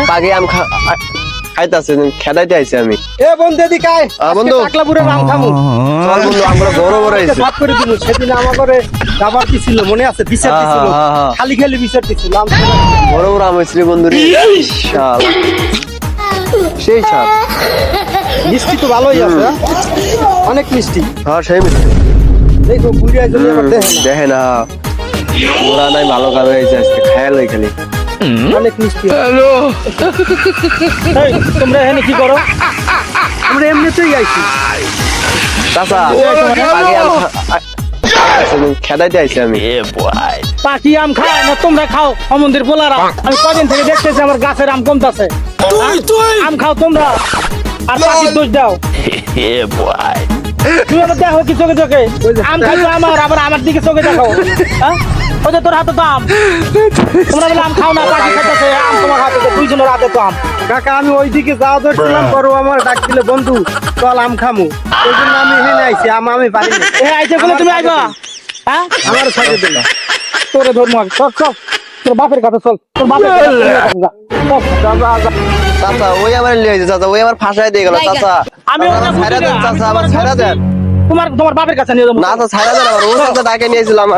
পাকে আম খাইতাছে খেদাইতে আইছি আমি। এ বন্ধু এদিকে আয়। বন্ধু টাকলাপুরের আম খামু। চল বন্ধু আমরা বড় বড় আইছি। ভাত করে দিল সেদিন আমার করে খাবার দিছিল মনে আছে বিচার দিছিল খালি খালি বিচার দিছিল আম বড় বড় আম হইছে বন্ধু রে শাল সেই শাল মিষ্টি তো ভালোই আছে হ্যাঁ? অনেক মিষ্টি হ্যাঁ সেই মিষ্টি দেখো বুড়ি আইছে আবার দেখে না দেখে না ওরা নাই ভালো কাজ হয়েছে আজকে খেয়াল হই খালি অনেক মিষ্টি হ্যালো তোমরা এখানে কি করো আমরা এমনিতেই আইছি চাচা পাকে আম খেদাইতে আইছি আমি। পাখি আম খায় না তোমরা খাও সমুদ্রের পোলারা আমি কদিন থেকে দেখতেছি আমার গাছের আম কমতাছে আম খাও তোমরা আর পাখির দোষ দাও তুমি আমার দেখো কি চোখে চোখে আম খাইছো আমার আবার আমার দিকে চোখে দেখো হ্যাঁ ওই যে তোর হাতে তো আম তোমরা বলে আম খাও না পাখি খাইতেছে আম তোমার হাতে তো দুইজনের হাতে তো আম কাকা আমি ওইদিকে যাওয়া ধরছিলাম পরে আমার ডাক দিলে বন্ধু চল আম খামু ওই জন্য আমি এখানে আইছি আম আমি পারি না এ আইছে বলে তুমি আইবা হ্যাঁ আমার সাথে দিলা তোরে ধর্ম চল চল তোর বাপের কাছে চল তোর বাপের চাচা ওই আমার লিয়ে আইছে চাচা ওই আমার ফাঁসাই দিয়ে গেল চাচা আমি ছাড়া দেন চাচা আমার ছাড়া দেন তোমার বাপের কাছে নিয়ে যাবো না তো ছাড়া দেন আমার ও চাচা ডাকে নিয়েছিল আমার